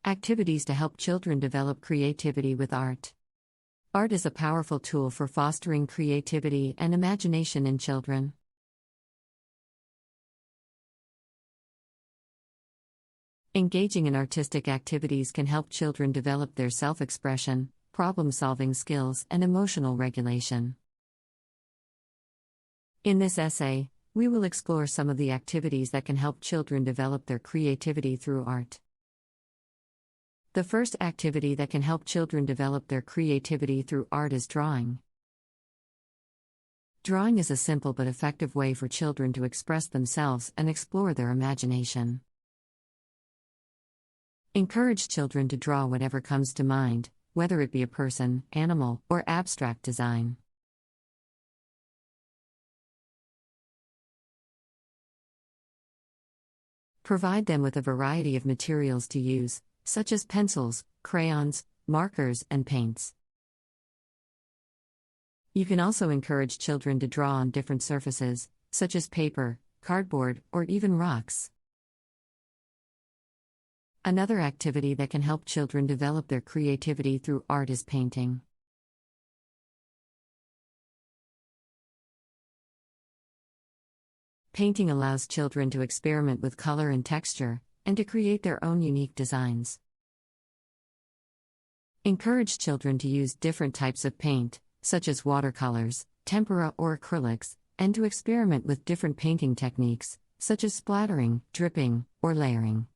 Activities to help children develop creativity with art. Art is a powerful tool for fostering creativity and imagination in children. Engaging in artistic activities can help children develop their self-expression, problem-solving skills, and emotional regulation. In this essay, we will explore some of the activities that can help children develop their creativity through art. The first activity that can help children develop their creativity through art is drawing. Drawing is a simple but effective way for children to express themselves and explore their imagination. Encourage children to draw whatever comes to mind, whether it be a person, animal, or abstract design. Provide them with a variety of materials to use, such as pencils, crayons, markers, and paints. You can also encourage children to draw on different surfaces, such as paper, cardboard, or even rocks. Another activity that can help children develop their creativity through art is painting. Painting allows children to experiment with color and texture, and to create their own unique designs. Encourage children to use different types of paint, such as watercolors, tempera, or acrylics, and to experiment with different painting techniques, such as splattering, dripping, or layering.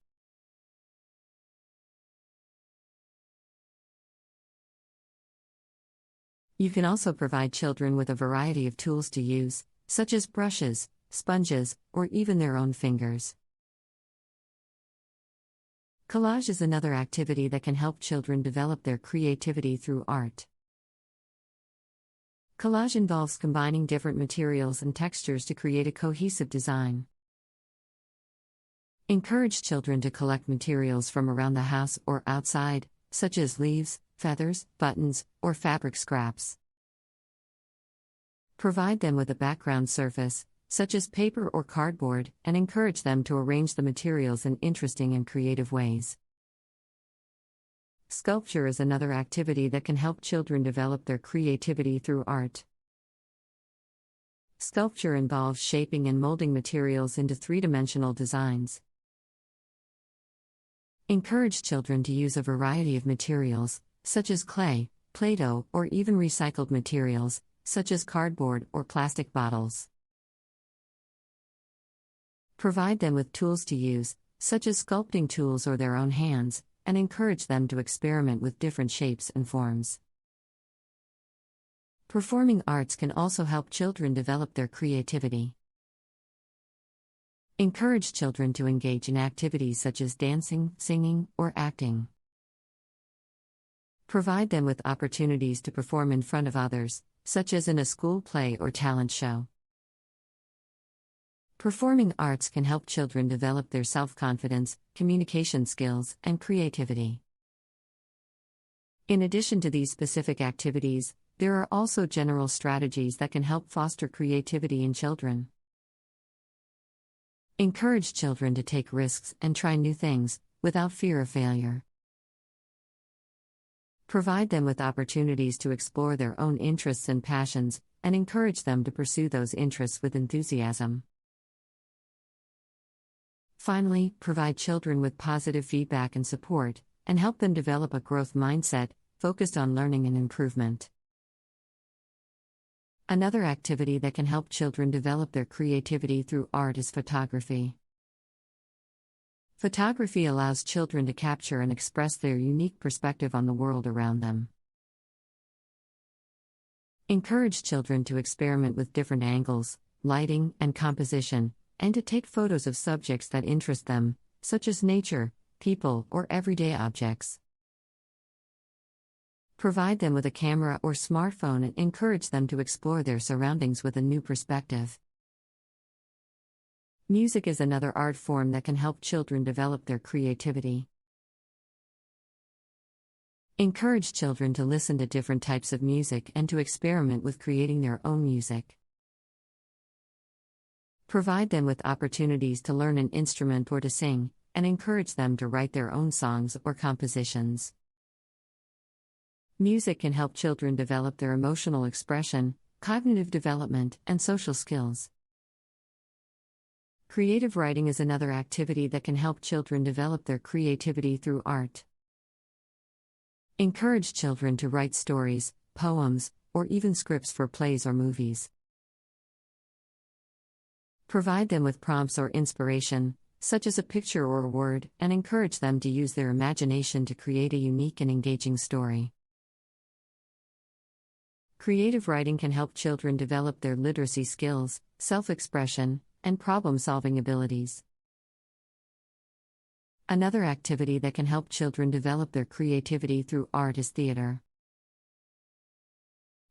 You can also provide children with a variety of tools to use, such as brushes, sponges, or even their own fingers. Collage is another activity that can help children develop their creativity through art. Collage involves combining different materials and textures to create a cohesive design. Encourage children to collect materials from around the house or outside, such as leaves, feathers, buttons, or fabric scraps. Provide them with a background surface, such as paper or cardboard, and encourage them to arrange the materials in interesting and creative ways. Sculpture is another activity that can help children develop their creativity through art. Sculpture involves shaping and molding materials into three-dimensional designs. Encourage children to use a variety of materials, such as clay, Play-Doh, or even recycled materials, such as cardboard or plastic bottles. Provide them with tools to use, such as sculpting tools or their own hands, and encourage them to experiment with different shapes and forms. Performing arts can also help children develop their creativity. Encourage children to engage in activities such as dancing, singing, or acting. Provide them with opportunities to perform in front of others, such as in a school play or talent show. Performing arts can help children develop their self-confidence, communication skills, and creativity. In addition to these specific activities, there are also general strategies that can help foster creativity in children. Encourage children to take risks and try new things, without fear of failure. Provide them with opportunities to explore their own interests and passions, and encourage them to pursue those interests with enthusiasm. Finally, provide children with positive feedback and support, and help them develop a growth mindset, focused on learning and improvement. Another activity that can help children develop their creativity through art is photography. Photography allows children to capture and express their unique perspective on the world around them. Encourage children to experiment with different angles, lighting, and composition, and to take photos of subjects that interest them, such as nature, people, or everyday objects. Provide them with a camera or smartphone and encourage them to explore their surroundings with a new perspective. Music is another art form that can help children develop their creativity. Encourage children to listen to different types of music and to experiment with creating their own music. Provide them with opportunities to learn an instrument or to sing, and encourage them to write their own songs or compositions. Music can help children develop their emotional expression, cognitive development, and social skills. Creative writing is another activity that can help children develop their creativity through art. Encourage children to write stories, poems, or even scripts for plays or movies. Provide them with prompts or inspiration, such as a picture or a word, and encourage them to use their imagination to create a unique and engaging story. Creative writing can help children develop their literacy skills, self-expression, and problem-solving abilities. Another activity that can help children develop their creativity through art is theater.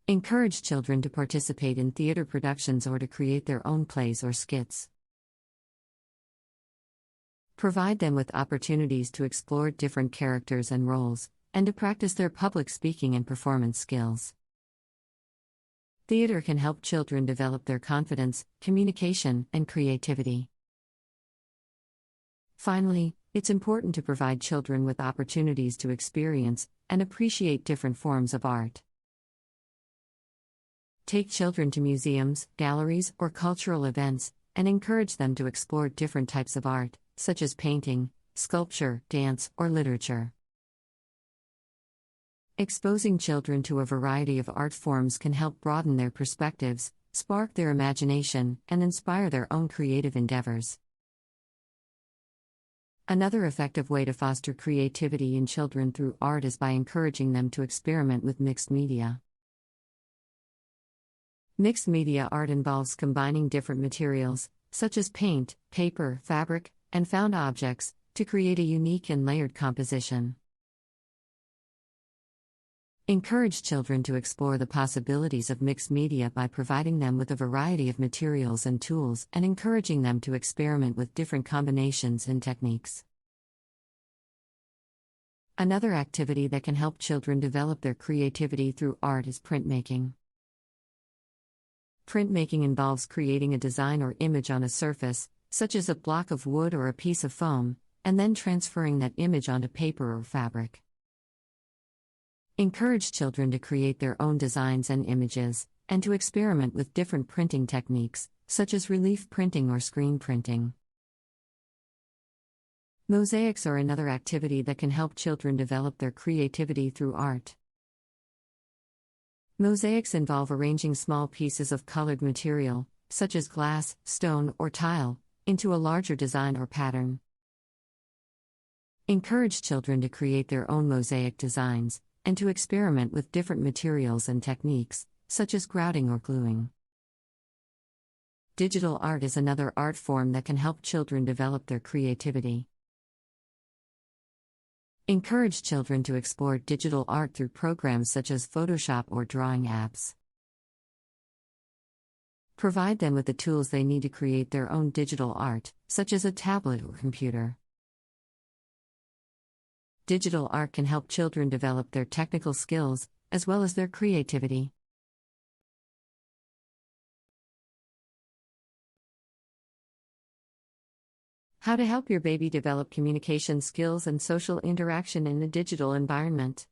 Encourage children to participate in theater productions or to create their own plays or skits. Provide them with opportunities to explore different characters and roles, and to practice their public speaking and performance skills. Theater can help children develop their confidence, communication, and creativity. Finally, it's important to provide children with opportunities to experience and appreciate different forms of art. Take children to museums, galleries, or cultural events, and encourage them to explore different types of art, such as painting, sculpture, dance, or literature. Exposing children to a variety of art forms can help broaden their perspectives, spark their imagination, and inspire their own creative endeavors. Another effective way to foster creativity in children through art is by encouraging them to experiment with mixed media. Mixed media art involves combining different materials, such as paint, paper, fabric, and found objects, to create a unique and layered composition. Encourage children to explore the possibilities of mixed media by providing them with a variety of materials and tools and encouraging them to experiment with different combinations and techniques. Another activity that can help children develop their creativity through art is printmaking. Printmaking involves creating a design or image on a surface, such as a block of wood or a piece of foam, and then transferring that image onto paper or fabric. Encourage children to create their own designs and images, and to experiment with different printing techniques, such as relief printing or screen printing. Mosaics are another activity that can help children develop their creativity through art. Mosaics involve arranging small pieces of colored material, such as glass, stone, or tile, into a larger design or pattern. Encourage children to create their own mosaic designs, and to experiment with different materials and techniques, such as grouting or gluing. Digital art is another art form that can help children develop their creativity. Encourage children to explore digital art through programs such as Photoshop or drawing apps. Provide them with the tools they need to create their own digital art, such as a tablet or computer. Digital art can help children develop their technical skills, as well as their creativity. How to help your baby develop communication skills and social interaction in a digital environment.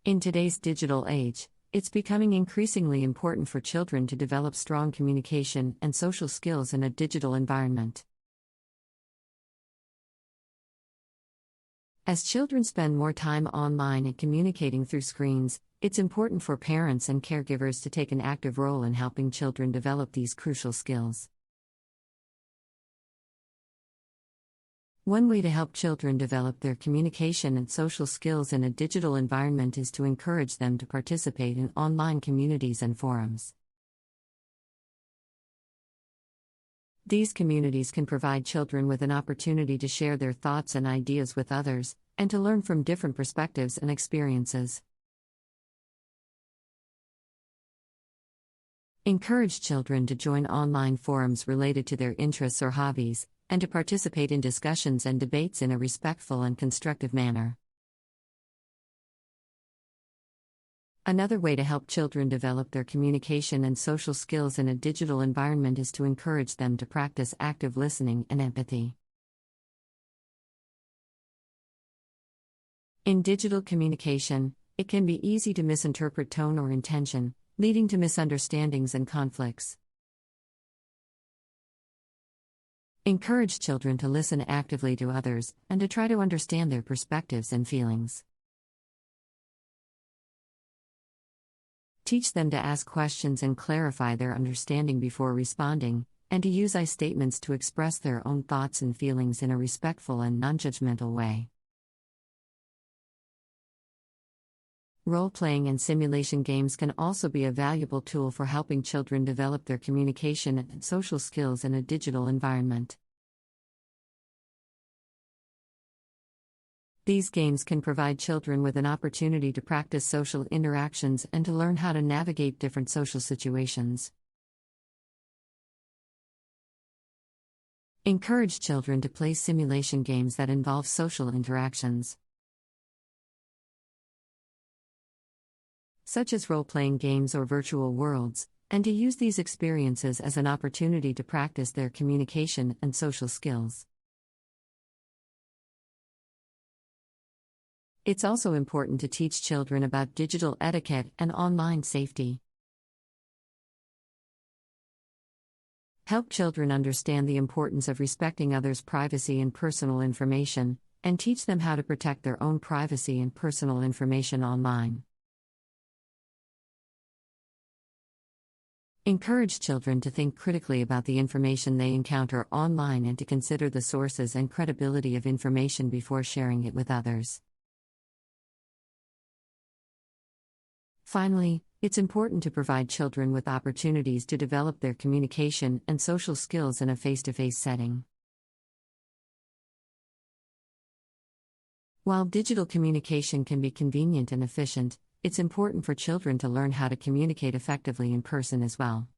In today's digital age, it's becoming increasingly important for children to develop strong communication and social skills in a digital environment. As children spend more time online and communicating through screens, it's important for parents and caregivers to take an active role in helping children develop these crucial skills. One way to help children develop their communication and social skills in a digital environment is to encourage them to participate in online communities and forums. These communities can provide children with an opportunity to share their thoughts and ideas with others, and to learn from different perspectives and experiences. Encourage children to join online forums related to their interests or hobbies, and to participate in discussions and debates in a respectful and constructive manner. Another way to help children develop their communication and social skills in a digital environment is to encourage them to practice active listening and empathy. In digital communication, it can be easy to misinterpret tone or intention, leading to misunderstandings and conflicts. Encourage children to listen actively to others and to try to understand their perspectives and feelings. Teach them to ask questions and clarify their understanding before responding, and to use I statements to express their own thoughts and feelings in a respectful and non-judgmental way. Role-playing and simulation games can also be a valuable tool for helping children develop their communication and social skills in a digital environment. These games can provide children with an opportunity to practice social interactions and to learn how to navigate different social situations. Encourage children to play simulation games that involve social interactions, such as role-playing games or virtual worlds, and to use these experiences as an opportunity to practice their communication and social skills. It's also important to teach children about digital etiquette and online safety. Help children understand the importance of respecting others' privacy and personal information, and teach them how to protect their own privacy and personal information online. Encourage children to think critically about the information they encounter online and to consider the sources and credibility of information before sharing it with others. Finally, it's important to provide children with opportunities to develop their communication and social skills in a face-to-face setting. While digital communication can be convenient and efficient, it's important for children to learn how to communicate effectively in person as well.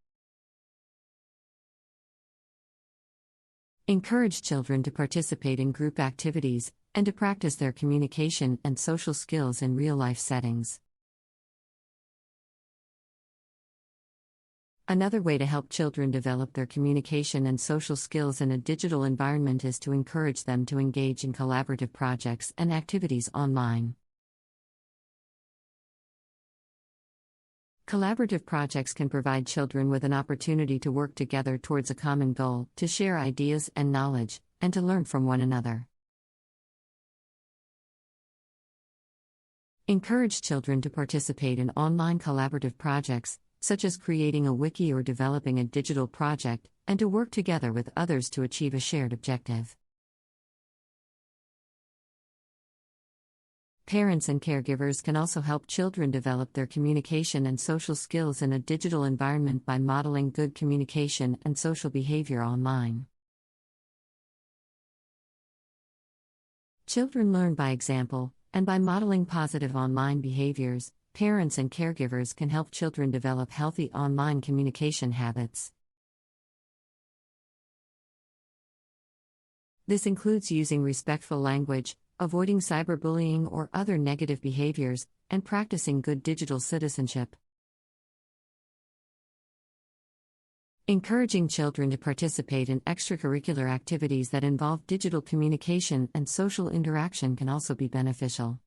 Encourage children to participate in group activities and to practice their communication and social skills in real-life settings. Another way to help children develop their communication and social skills in a digital environment is to encourage them to engage in collaborative projects and activities online. Collaborative projects can provide children with an opportunity to work together towards a common goal, to share ideas and knowledge, and to learn from one another. Encourage children to participate in online collaborative projects, such as creating a wiki or developing a digital project, and to work together with others to achieve a shared objective. Parents and caregivers can also help children develop their communication and social skills in a digital environment by modeling good communication and social behavior online. Children learn by example, and by modeling positive online behaviors, parents and caregivers can help children develop healthy online communication habits. This includes using respectful language, avoiding cyberbullying or other negative behaviors, and practicing good digital citizenship. Encouraging children to participate in extracurricular activities that involve digital communication and social interaction can also be beneficial.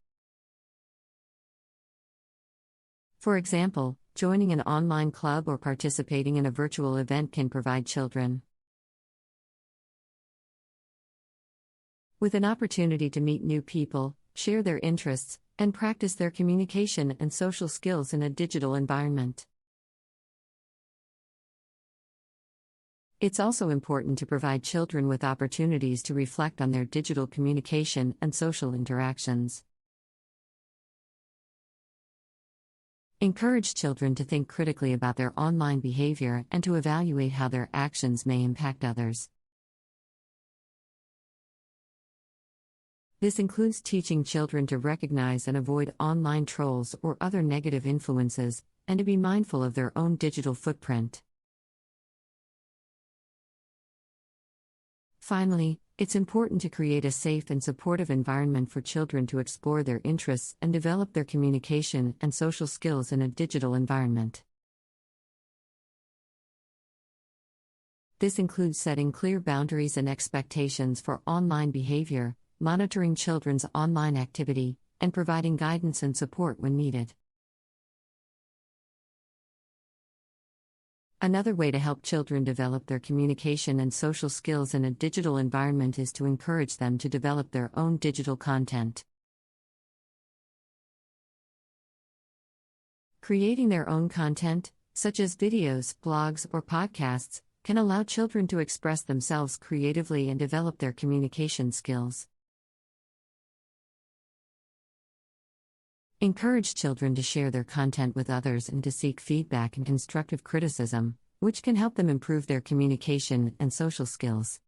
For example, joining an online club or participating in a virtual event can provide children with an opportunity to meet new people, share their interests, and practice their communication and social skills in a digital environment. It's also important to provide children with opportunities to reflect on their digital communication and social interactions. Encourage children to think critically about their online behavior and to evaluate how their actions may impact others. This includes teaching children to recognize and avoid online trolls or other negative influences, and to be mindful of their own digital footprint. Finally, it's important to create a safe and supportive environment for children to explore their interests and develop their communication and social skills in a digital environment. This includes setting clear boundaries and expectations for online behavior, monitoring children's online activity, and providing guidance and support when needed. Another way to help children develop their communication and social skills in a digital environment is to encourage them to develop their own digital content. Creating their own content, such as videos, blogs, or podcasts, can allow children to express themselves creatively and develop their communication skills. Encourage children to share their content with others and to seek feedback and constructive criticism, which can help them improve their communication and social skills.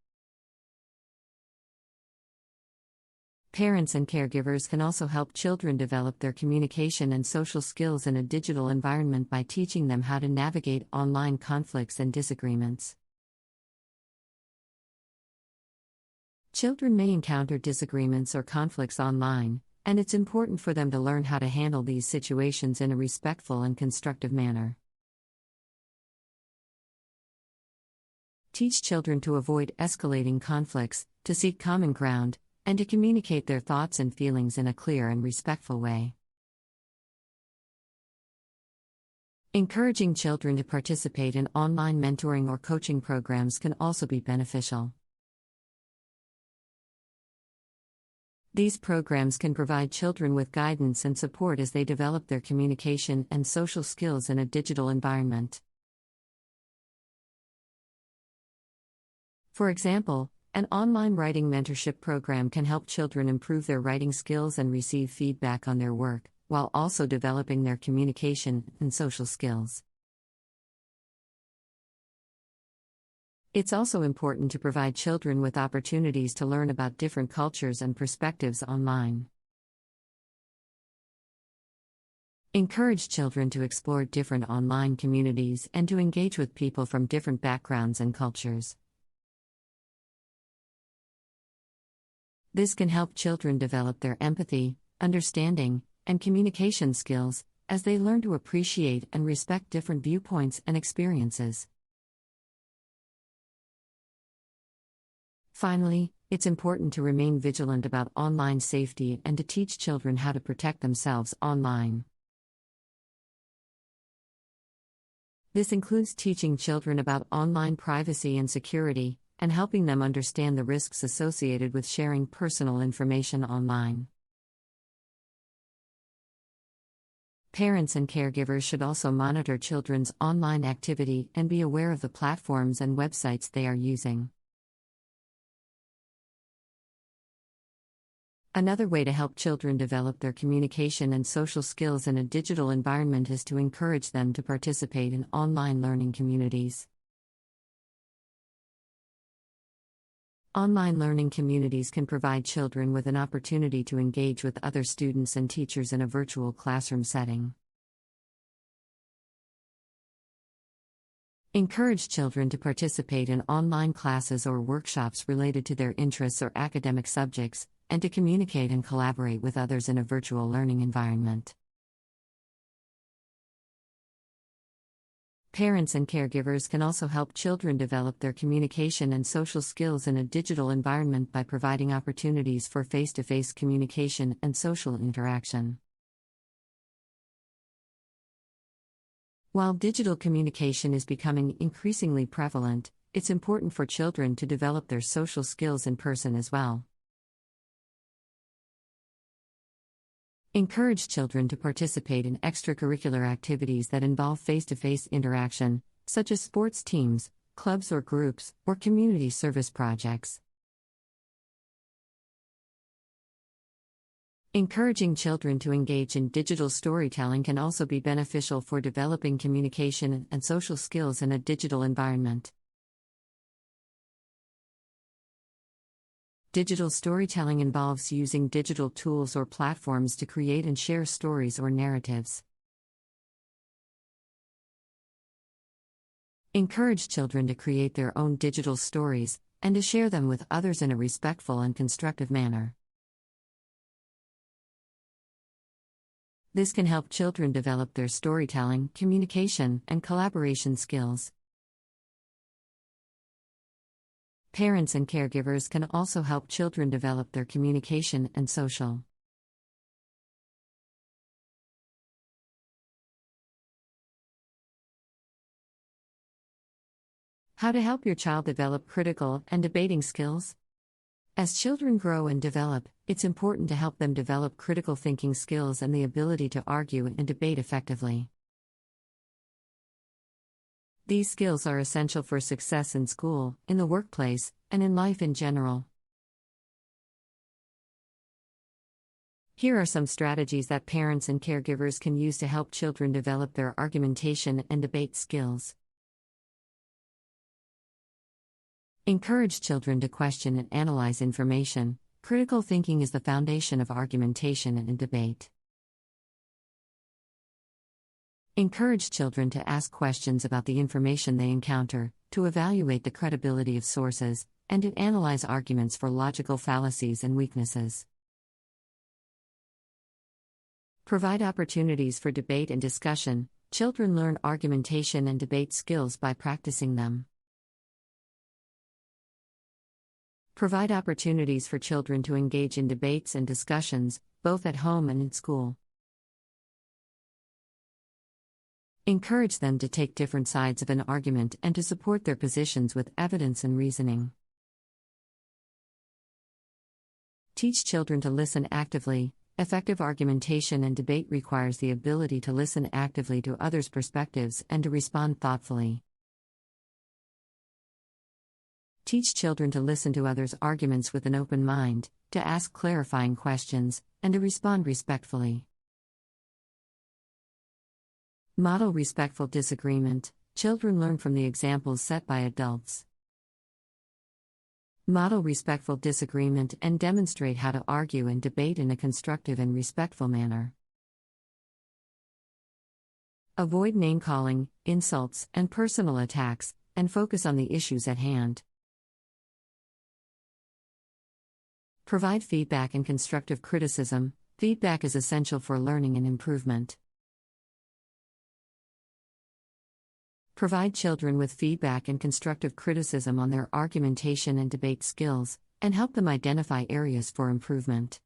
Parents and caregivers can also help children develop their communication and social skills in a digital environment by teaching them how to navigate online conflicts and disagreements. Children may encounter disagreements or conflicts online, and it's important for them to learn how to handle these situations in a respectful and constructive manner. Teach children to avoid escalating conflicts, to seek common ground, and to communicate their thoughts and feelings in a clear and respectful way. Encouraging children to participate in online mentoring or coaching programs can also be beneficial. These programs can provide children with guidance and support as they develop their communication and social skills in a digital environment. For example, an online writing mentorship program can help children improve their writing skills and receive feedback on their work, while also developing their communication and social skills. It's also important to provide children with opportunities to learn about different cultures and perspectives online. Encourage children to explore different online communities and to engage with people from different backgrounds and cultures. This can help children develop their empathy, understanding, and communication skills as they learn to appreciate and respect different viewpoints and experiences. Finally, it's important to remain vigilant about online safety and to teach children how to protect themselves online. This includes teaching children about online privacy and security, and helping them understand the risks associated with sharing personal information online. Parents and caregivers should also monitor children's online activity and be aware of the platforms and websites they are using. Another way to help children develop their communication and social skills in a digital environment is to encourage them to participate in online learning communities. Online learning communities can provide children with an opportunity to engage with other students and teachers in a virtual classroom setting. Encourage children to participate in online classes or workshops related to their interests or academic subjects, and to communicate and collaborate with others in a virtual learning environment. Parents and caregivers can also help children develop their communication and social skills in a digital environment by providing opportunities for face-to-face communication and social interaction. While digital communication is becoming increasingly prevalent, it's important for children to develop their social skills in person as well. Encourage children to participate in extracurricular activities that involve face-to-face interaction, such as sports teams, clubs or groups, or community service projects. Encouraging children to engage in digital storytelling can also be beneficial for developing communication and social skills in a digital environment. Digital storytelling involves using digital tools or platforms to create and share stories or narratives. Encourage children to create their own digital stories, and to share them with others in a respectful and constructive manner. This can help children develop their storytelling, communication, and collaboration skills. Parents and caregivers can also help children develop their communication and social. How to help your child develop critical and debating skills? As children grow and develop, it's important to help them develop critical thinking skills and the ability to argue and debate effectively. These skills are essential for success in school, in the workplace, and in life in general. Here are some strategies that parents and caregivers can use to help children develop their argumentation and debate skills. Encourage children to question and analyze information. Critical thinking is the foundation of argumentation and debate. Encourage children to ask questions about the information they encounter, to evaluate the credibility of sources, and to analyze arguments for logical fallacies and weaknesses. Provide opportunities for debate and discussion. Children learn argumentation and debate skills by practicing them. Provide opportunities for children to engage in debates and discussions, both at home and in school. Encourage them to take different sides of an argument and to support their positions with evidence and reasoning. Teach children to listen actively. Effective argumentation and debate requires the ability to listen actively to others' perspectives and to respond thoughtfully. Teach children to listen to others' arguments with an open mind, to ask clarifying questions, and to respond respectfully. Model respectful disagreement. Children learn from the examples set by adults. Model respectful disagreement and demonstrate how to argue and debate in a constructive and respectful manner. Avoid name-calling, insults, and personal attacks, and focus on the issues at hand. Provide feedback and constructive criticism. Feedback is essential for learning and improvement. Provide children with feedback and constructive criticism on their argumentation and debate skills, and help them identify areas for improvement.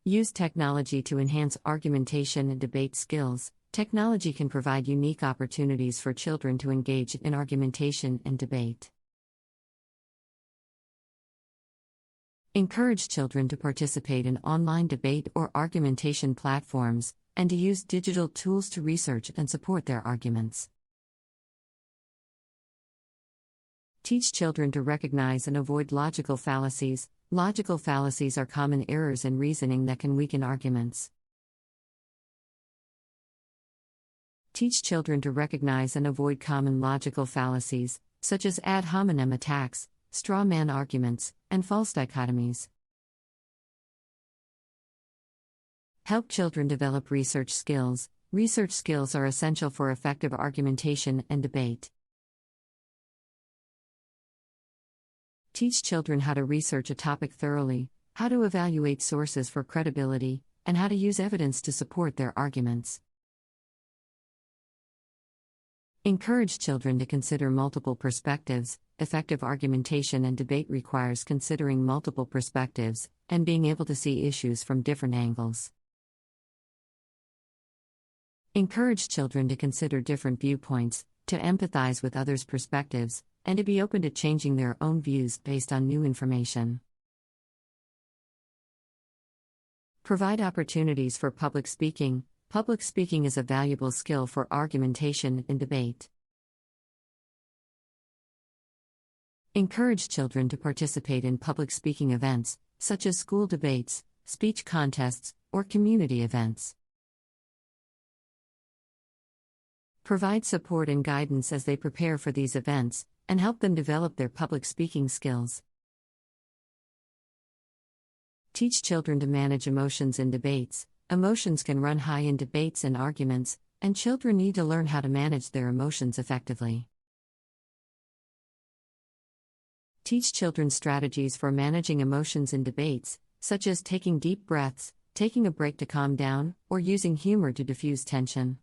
Use technology to enhance argumentation and debate skills. Technology can provide unique opportunities for children to engage in argumentation and debate. Encourage children to participate in online debate or argumentation platforms, and to use digital tools to research and support their arguments. Teach children to recognize and avoid logical fallacies. Logical fallacies are common errors in reasoning that can weaken arguments. Teach children to recognize and avoid common logical fallacies, such as ad hominem attacks, straw man arguments, and false dichotomies. Help children develop research skills. Research skills are essential for effective argumentation and debate. Teach children how to research a topic thoroughly, how to evaluate sources for credibility, and how to use evidence to support their arguments. Encourage children to consider multiple perspectives. Effective argumentation and debate requires considering multiple perspectives and being able to see issues from different angles. Encourage children to consider different viewpoints, to empathize with others' perspectives, and to be open to changing their own views based on new information. Provide opportunities for public speaking. Public speaking is a valuable skill for argumentation and debate. Encourage children to participate in public speaking events, such as school debates, speech contests, or community events. Provide support and guidance as they prepare for these events, and help them develop their public speaking skills. Teach children to manage emotions in debates. Emotions can run high in debates and arguments, and children need to learn how to manage their emotions effectively. Teach children strategies for managing emotions in debates, such as taking deep breaths, taking a break to calm down, or using humor to diffuse tension.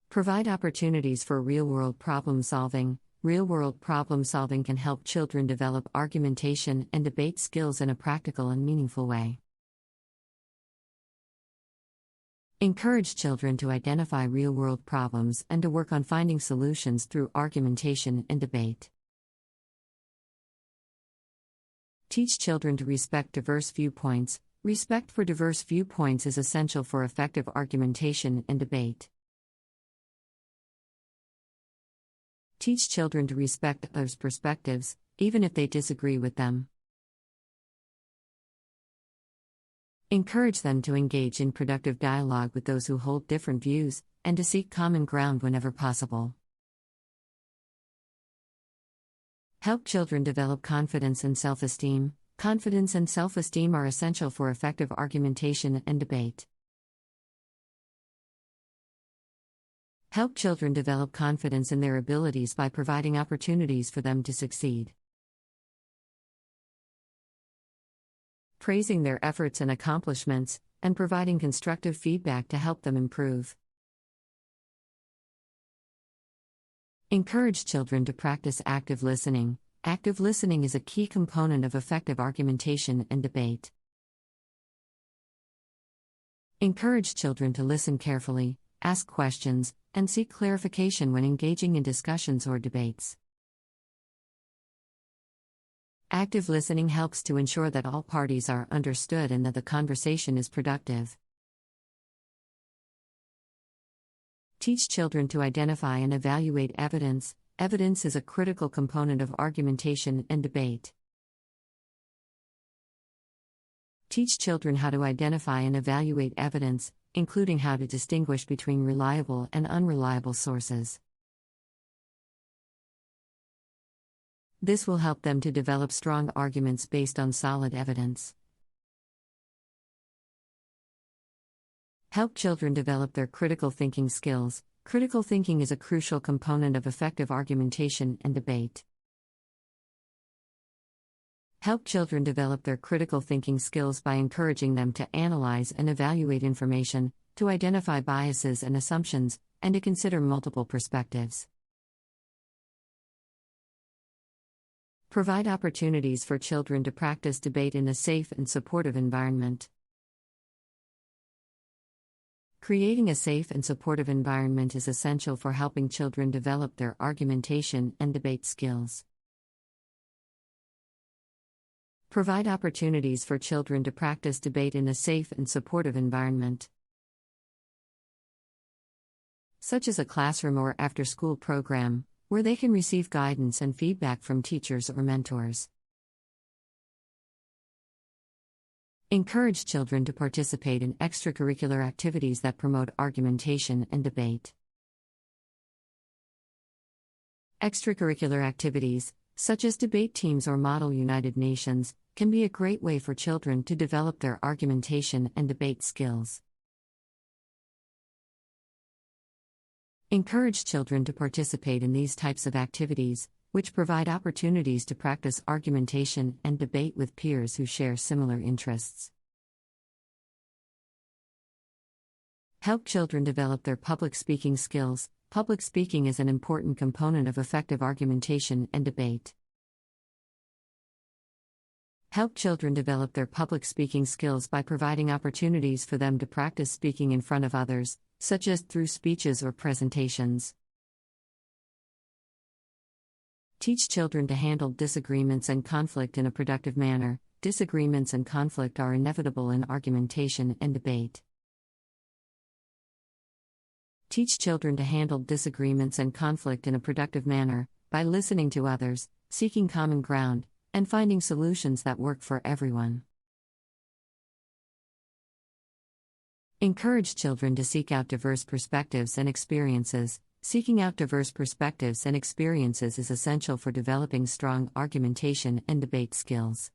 Provide opportunities for real-world problem solving. Real-world problem solving can help children develop argumentation and debate skills in a practical and meaningful way. Encourage children to identify real-world problems and to work on finding solutions through argumentation and debate. Teach children to respect diverse viewpoints. Respect for diverse viewpoints is essential for effective argumentation and debate. Teach children to respect others' perspectives, even if they disagree with them. Encourage them to engage in productive dialogue with those who hold different views, and to seek common ground whenever possible. Help children develop confidence and self-esteem. Confidence and self-esteem are essential for effective argumentation and debate. Help children develop confidence in their abilities by providing opportunities for them to succeed. Praising their efforts and accomplishments, and providing constructive feedback to help them improve. Encourage children to practice active listening. Active listening is a key component of effective argumentation and debate. Encourage children to listen carefully, ask questions, and seek clarification when engaging in discussions or debates. Active listening helps to ensure that all parties are understood and that the conversation is productive. Teach children to identify and evaluate evidence. Evidence is a critical component of argumentation and debate. Teach children how to identify and evaluate evidence, including how to distinguish between reliable and unreliable sources. This will help them to develop strong arguments based on solid evidence. Help children develop their critical thinking skills. Critical thinking is a crucial component of effective argumentation and debate. Help children develop their critical thinking skills by encouraging them to analyze and evaluate information, to identify biases and assumptions, and to consider multiple perspectives. Provide opportunities for children to practice debate in a safe and supportive environment. Creating a safe and supportive environment is essential for helping children develop their argumentation and debate skills. Provide opportunities for children to practice debate in a safe and supportive environment, such as a classroom or after-school program, where they can receive guidance and feedback from teachers or mentors. Encourage children to participate in extracurricular activities that promote argumentation and debate. Extracurricular activities, such as debate teams or Model United Nations, can be a great way for children to develop their argumentation and debate skills. Encourage children to participate in these types of activities, which provide opportunities to practice argumentation and debate with peers who share similar interests. Help children develop their public speaking skills. Public speaking is an important component of effective argumentation and debate. Help children develop their public speaking skills by providing opportunities for them to practice speaking in front of others, such as through speeches or presentations. Teach children to handle disagreements and conflict in a productive manner. Disagreements and conflict are inevitable in argumentation and debate. Teach children to handle disagreements and conflict in a productive manner, by listening to others, seeking common ground, and finding solutions that work for everyone. Encourage children to seek out diverse perspectives and experiences. Seeking out diverse perspectives and experiences is essential for developing strong argumentation and debate skills.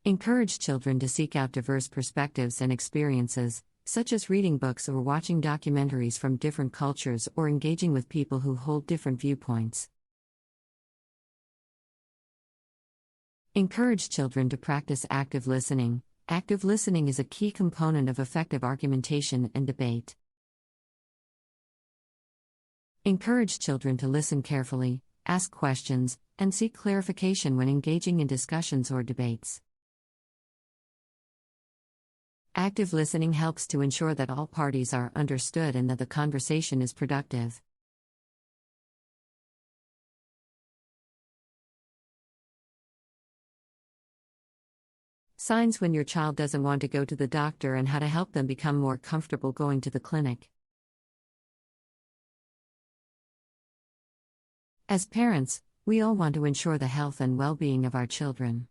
Encourage children to seek out diverse perspectives and experiences. such as reading books or watching documentaries from different cultures or engaging with people who hold different viewpoints. Encourage children to practice active listening. Active listening is a key component of effective argumentation and debate. Encourage children to listen carefully, ask questions, and seek clarification when engaging in discussions or debates. Active listening helps to ensure that all parties are understood and that the conversation is productive. Signs when your child doesn't want to go to the doctor and how to help them become more comfortable going to the clinic. As parents, we all want to ensure the health and well-being of our children.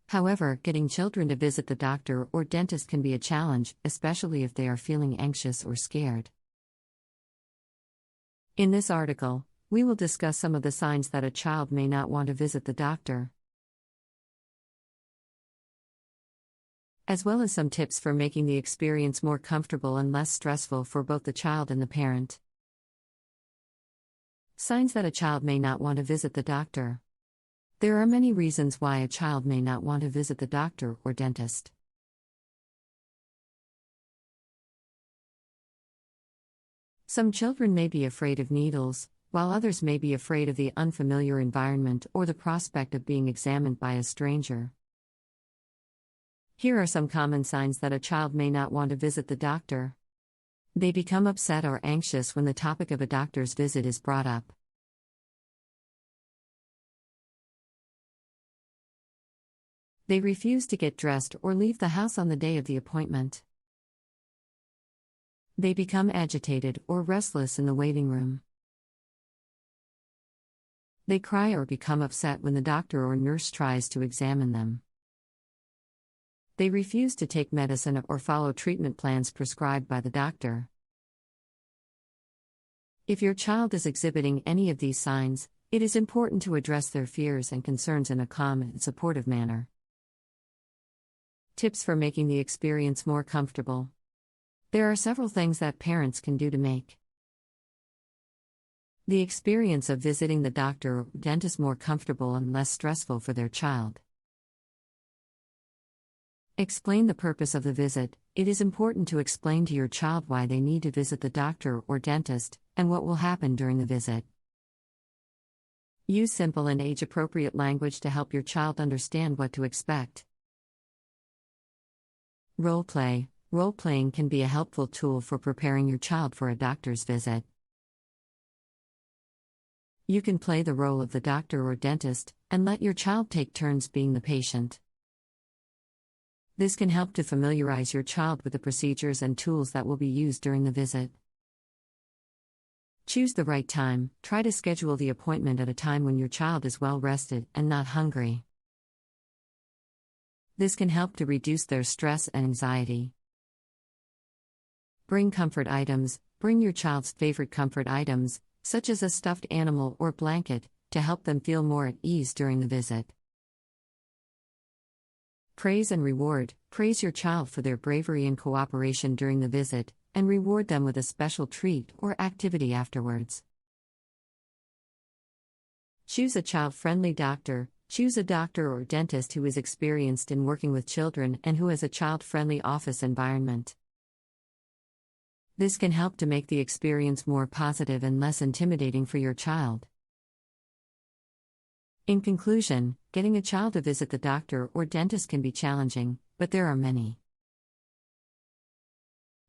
However, getting children to visit the doctor or dentist can be a challenge, especially if they are feeling anxious or scared. In this article, we will discuss some of the signs that a child may not want to visit the doctor, as well as some tips for making the experience more comfortable and less stressful for both the child and the parent. Signs that a child may not want to visit the doctor. There are many reasons why a child may not want to visit the doctor or dentist. Some children may be afraid of needles, while others may be afraid of the unfamiliar environment or the prospect of being examined by a stranger. Here are some common signs that a child may not want to visit the doctor. They become upset or anxious when the topic of a doctor's visit is brought up. They refuse to get dressed or leave the house on the day of the appointment. They become agitated or restless in the waiting room. They cry or become upset when the doctor or nurse tries to examine them. They refuse to take medicine or follow treatment plans prescribed by the doctor. If your child is exhibiting any of these signs, it is important to address their fears and concerns in a calm and supportive manner. Tips for making the experience more comfortable. There are several things that parents can do to make the experience of visiting the doctor or dentist more comfortable and less stressful for their child. Explain the purpose of the visit. It is important to explain to your child why they need to visit the doctor or dentist, and what will happen during the visit. Use simple and age-appropriate language to help your child understand what to expect. Role play. Role-playing can be a helpful tool for preparing your child for a doctor's visit. You can play the role of the doctor or dentist, and let your child take turns being the patient. This can help to familiarize your child with the procedures and tools that will be used during the visit. Choose the right time. Try to schedule the appointment at a time when your child is well rested and not hungry. This can help to reduce their stress and anxiety. Bring comfort items. Bring your child's favorite comfort items, such as a stuffed animal or blanket, to help them feel more at ease during the visit. Praise and reward. Praise your child for their bravery and cooperation during the visit, and reward them with a special treat or activity afterwards. Choose a child-friendly doctor. Choose a doctor or dentist who is experienced in working with children and who has a child-friendly office environment. This can help to make the experience more positive and less intimidating for your child. In conclusion, getting a child to visit the doctor or dentist can be challenging, but there are many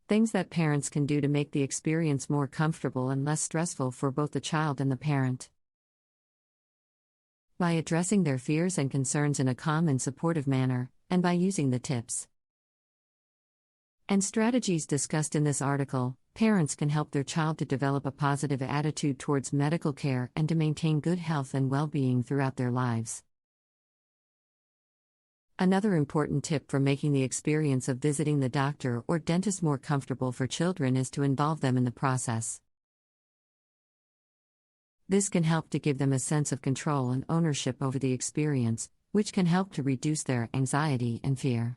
things that parents can do to make the experience more comfortable and less stressful for both the child and the parent. By addressing their fears and concerns in a calm and supportive manner, and by using the tips and strategies discussed in this article, parents can help their child to develop a positive attitude towards medical care and to maintain good health and well-being throughout their lives. Another important tip for making the experience of visiting the doctor or dentist more comfortable for children is to involve them in the process. This can help to give them a sense of control and ownership over the experience, which can help to reduce their anxiety and fear.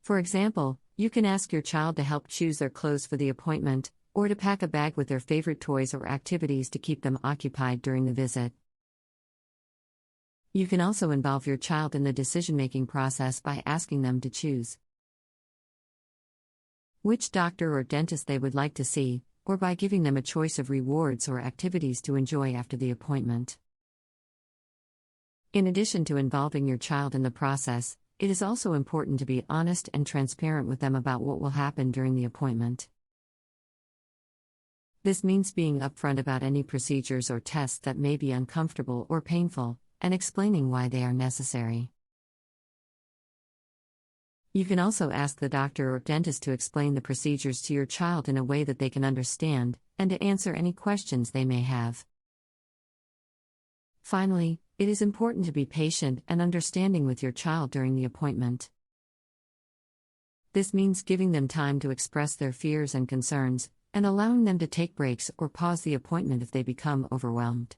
For example, you can ask your child to help choose their clothes for the appointment, or to pack a bag with their favorite toys or activities to keep them occupied during the visit. You can also involve your child in the decision-making process by asking them to choose which doctor or dentist they would like to see, or by giving them a choice of rewards or activities to enjoy after the appointment. In addition to involving your child in the process, it is also important to be honest and transparent with them about what will happen during the appointment. This means being upfront about any procedures or tests that may be uncomfortable or painful, and explaining why they are necessary. You can also ask the doctor or dentist to explain the procedures to your child in a way that they can understand, and to answer any questions they may have. Finally, it is important to be patient and understanding with your child during the appointment. This means giving them time to express their fears and concerns, and allowing them to take breaks or pause the appointment if they become overwhelmed.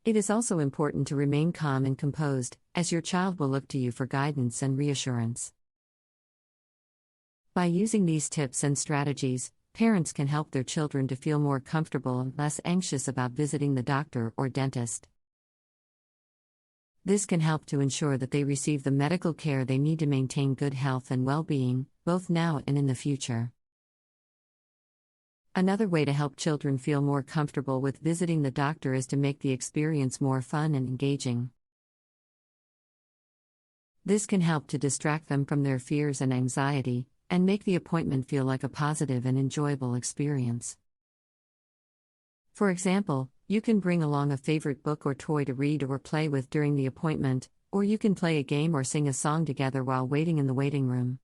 It is also important to remain calm and composed, as your child will look to you for guidance and reassurance. By using these tips and strategies, parents can help their children to feel more comfortable and less anxious about visiting the doctor or dentist. This can help to ensure that they receive the medical care they need to maintain good health and well-being, both now and in the future. Another way to help children feel more comfortable with visiting the doctor is to make the experience more fun and engaging. This can help to distract them from their fears and anxiety, and make the appointment feel like a positive and enjoyable experience. For example, you can bring along a favorite book or toy to read or play with during the appointment, or you can play a game or sing a song together while waiting in the waiting room.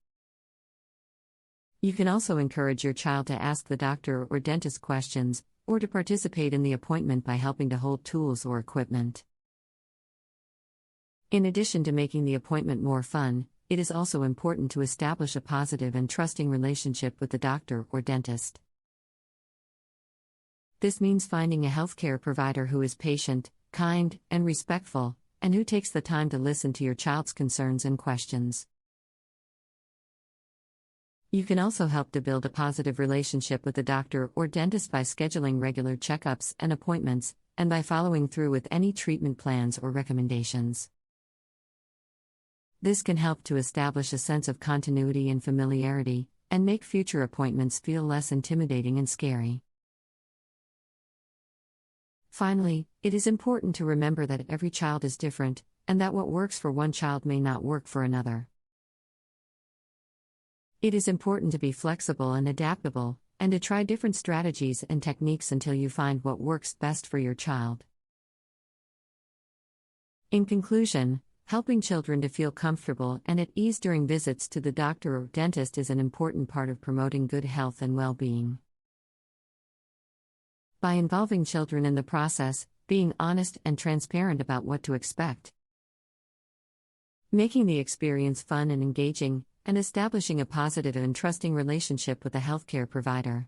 You can also encourage your child to ask the doctor or dentist questions, or to participate in the appointment by helping to hold tools or equipment. In addition to making the appointment more fun, it is also important to establish a positive and trusting relationship with the doctor or dentist. This means finding a healthcare provider who is patient, kind, and respectful, and who takes the time to listen to your child's concerns and questions. You can also help to build a positive relationship with the doctor or dentist by scheduling regular checkups and appointments, and by following through with any treatment plans or recommendations. This can help to establish a sense of continuity and familiarity, and make future appointments feel less intimidating and scary. Finally, it is important to remember that every child is different, and that what works for one child may not work for another. It is important to be flexible and adaptable, and to try different strategies and techniques until you find what works best for your child. In conclusion, helping children to feel comfortable and at ease during visits to the doctor or dentist is an important part of promoting good health and well-being. By involving children in the process, being honest and transparent about what to expect, making the experience fun and engaging, and establishing a positive and trusting relationship with a healthcare provider,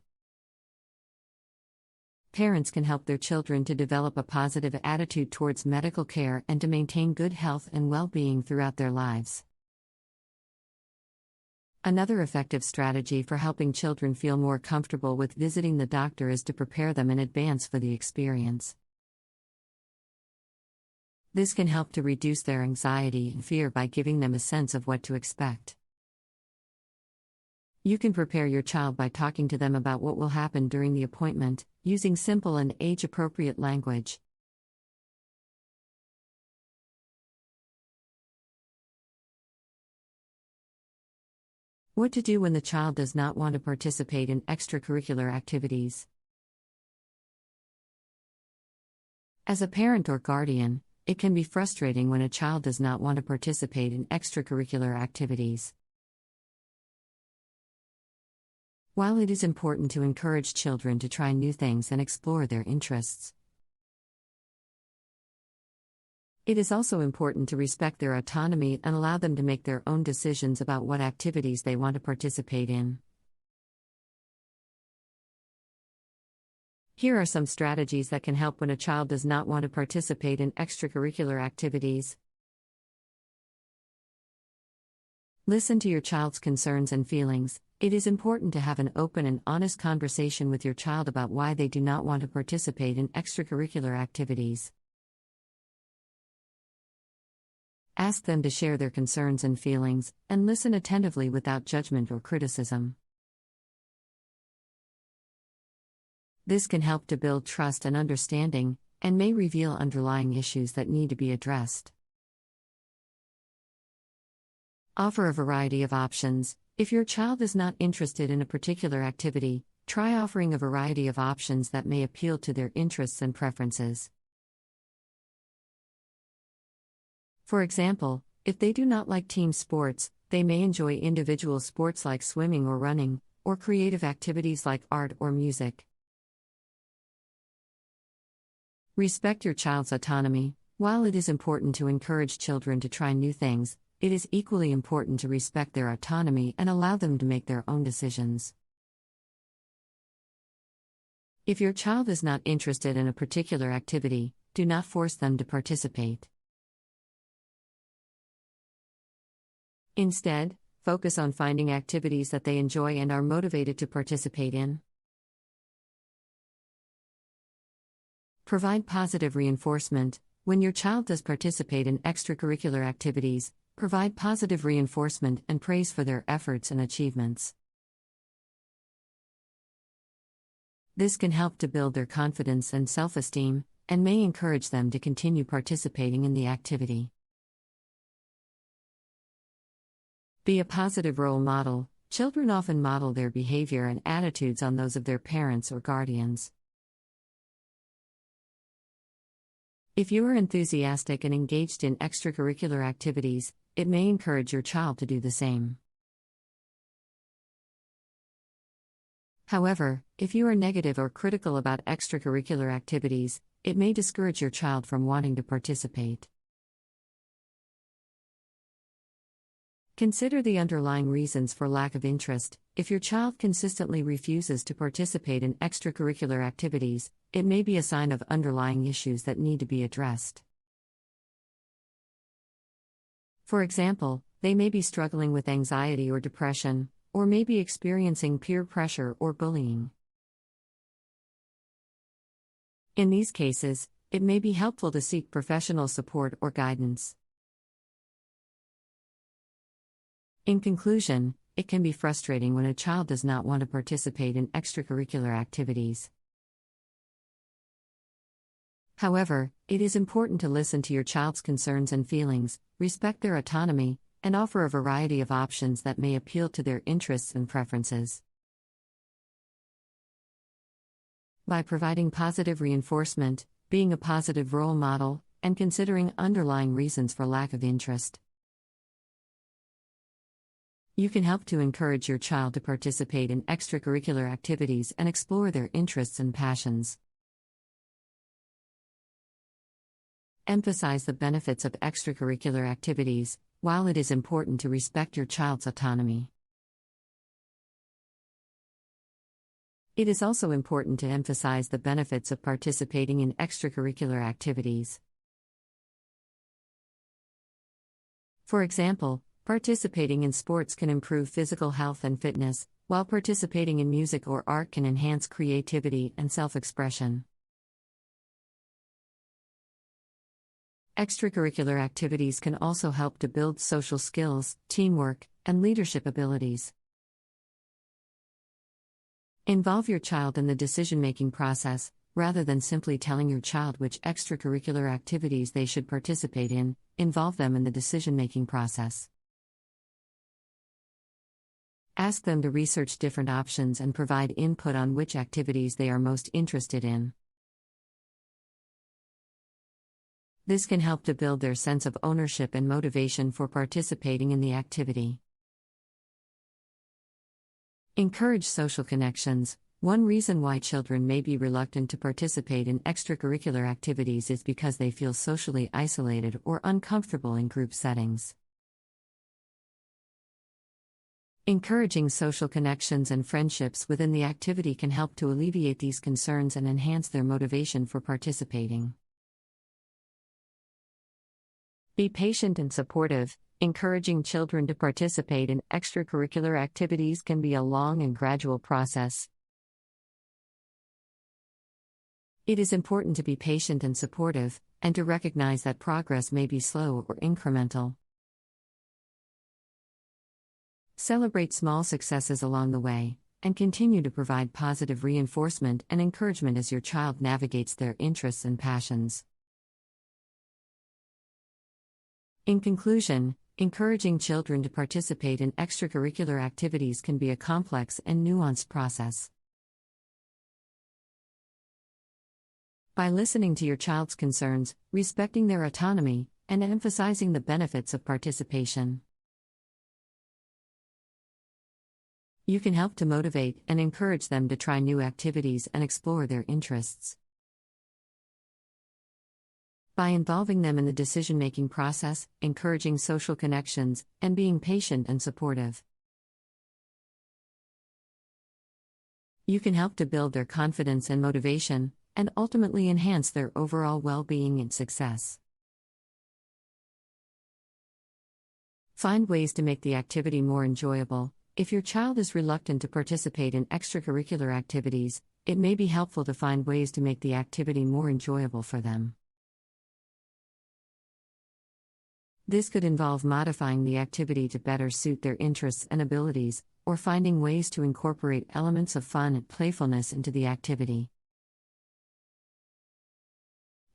parents can help their children to develop a positive attitude towards medical care and to maintain good health and well-being throughout their lives. Another effective strategy for helping children feel more comfortable with visiting the doctor is to prepare them in advance for the experience. This can help to reduce their anxiety and fear by giving them a sense of what to expect. You can prepare your child by talking to them about what will happen during the appointment, using simple and age-appropriate language. What to do when the child does not want to participate in extracurricular activities. As a parent or guardian, it can be frustrating when a child does not want to participate in extracurricular activities. While it is important to encourage children to try new things and explore their interests, it is also important to respect their autonomy and allow them to make their own decisions about what activities they want to participate in. Here are some strategies that can help when a child does not want to participate in extracurricular activities. Listen to your child's concerns and feelings. It is important to have an open and honest conversation with your child about why they do not want to participate in extracurricular activities. Ask them to share their concerns and feelings, and listen attentively without judgment or criticism. This can help to build trust and understanding, and may reveal underlying issues that need to be addressed. Offer a variety of options. If your child is not interested in a particular activity, try offering a variety of options that may appeal to their interests and preferences. For example, if they do not like team sports, they may enjoy individual sports like swimming or running, or creative activities like art or music. Respect your child's autonomy. While it is important to encourage children to try new things, it is equally important to respect their autonomy and allow them to make their own decisions. If your child is not interested in a particular activity, do not force them to participate. Instead, focus on finding activities that they enjoy and are motivated to participate in. Provide positive reinforcement. When your child does participate in extracurricular activities, provide positive reinforcement and praise for their efforts and achievements. This can help to build their confidence and self-esteem, and may encourage them to continue participating in the activity. Be a positive role model. Children often model their behavior and attitudes on those of their parents or guardians. If you are enthusiastic and engaged in extracurricular activities, it may encourage your child to do the same. However, if you are negative or critical about extracurricular activities, it may discourage your child from wanting to participate. Consider the underlying reasons for lack of interest. If your child consistently refuses to participate in extracurricular activities, it may be a sign of underlying issues that need to be addressed. For example, they may be struggling with anxiety or depression, or may be experiencing peer pressure or bullying. In these cases, it may be helpful to seek professional support or guidance. In conclusion, it can be frustrating when a child does not want to participate in extracurricular activities. However, it is important to listen to your child's concerns and feelings, respect their autonomy, and offer a variety of options that may appeal to their interests and preferences. By providing positive reinforcement, being a positive role model, and considering underlying reasons for lack of interest, you can help to encourage your child to participate in extracurricular activities and explore their interests and passions. Emphasize the benefits of extracurricular activities. While it is important to respect your child's autonomy, it is also important to emphasize the benefits of participating in extracurricular activities. For example, participating in sports can improve physical health and fitness, while participating in music or art can enhance creativity and self-expression. Extracurricular activities can also help to build social skills, teamwork, and leadership abilities. Involve your child in the decision-making process, rather than simply telling your child which extracurricular activities they should participate in. Involve them in the decision-making process. Ask them to research different options and provide input on which activities they are most interested in. This can help to build their sense of ownership and motivation for participating in the activity. Encourage social connections. One reason why children may be reluctant to participate in extracurricular activities is because they feel socially isolated or uncomfortable in group settings. Encouraging social connections and friendships within the activity can help to alleviate these concerns and enhance their motivation for participating. Be patient and supportive. Encouraging children to participate in extracurricular activities can be a long and gradual process. It is important to be patient and supportive, and to recognize that progress may be slow or incremental. Celebrate small successes along the way, and continue to provide positive reinforcement and encouragement as your child navigates their interests and passions. In conclusion, encouraging children to participate in extracurricular activities can be a complex and nuanced process. By listening to your child's concerns, respecting their autonomy, and emphasizing the benefits of participation, you can help to motivate and encourage them to try new activities and explore their interests. By involving them in the decision-making process, encouraging social connections, and being patient and supportive, you can help to build their confidence and motivation, and ultimately enhance their overall well-being and success. Find ways to make the activity more enjoyable. If your child is reluctant to participate in extracurricular activities, it may be helpful to find ways to make the activity more enjoyable for them. This could involve modifying the activity to better suit their interests and abilities, or finding ways to incorporate elements of fun and playfulness into the activity.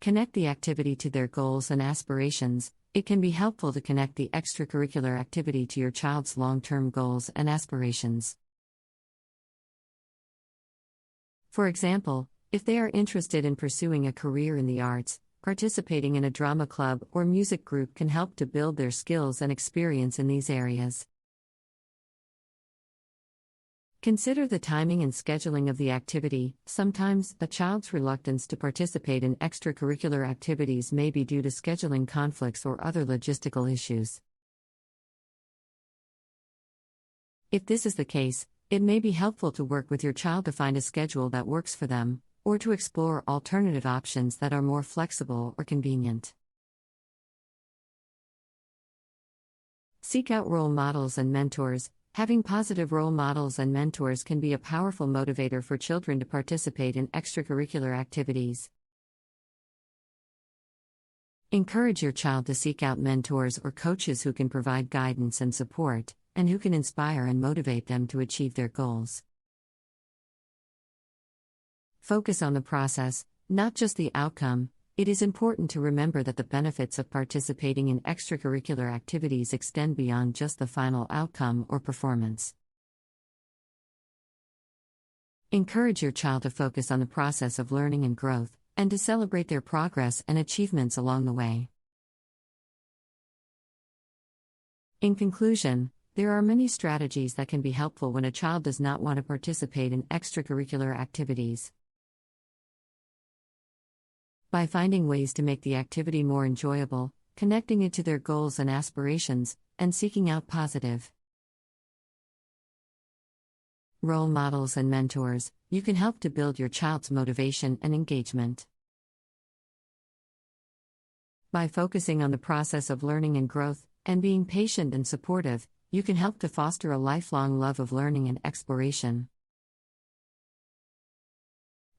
Connect the activity to their goals and aspirations. It can be helpful to connect the extracurricular activity to your child's long-term goals and aspirations. For example, if they are interested in pursuing a career in the arts, participating in a drama club or music group can help to build their skills and experience in these areas. Consider the timing and scheduling of the activity. Sometimes, a child's reluctance to participate in extracurricular activities may be due to scheduling conflicts or other logistical issues. If this is the case, it may be helpful to work with your child to find a schedule that works for them, or to explore alternative options that are more flexible or convenient. Seek out role models and mentors. Having positive role models and mentors can be a powerful motivator for children to participate in extracurricular activities. Encourage your child to seek out mentors or coaches who can provide guidance and support, and who can inspire and motivate them to achieve their goals. Focus on the process, not just the outcome. It is important to remember that the benefits of participating in extracurricular activities extend beyond just the final outcome or performance. Encourage your child to focus on the process of learning and growth, and to celebrate their progress and achievements along the way. In conclusion, there are many strategies that can be helpful when a child does not want to participate in extracurricular activities. By finding ways to make the activity more enjoyable, connecting it to their goals and aspirations, and seeking out positive role models and mentors, you can help to build your child's motivation and engagement. By focusing on the process of learning and growth, and being patient and supportive, you can help to foster a lifelong love of learning and exploration.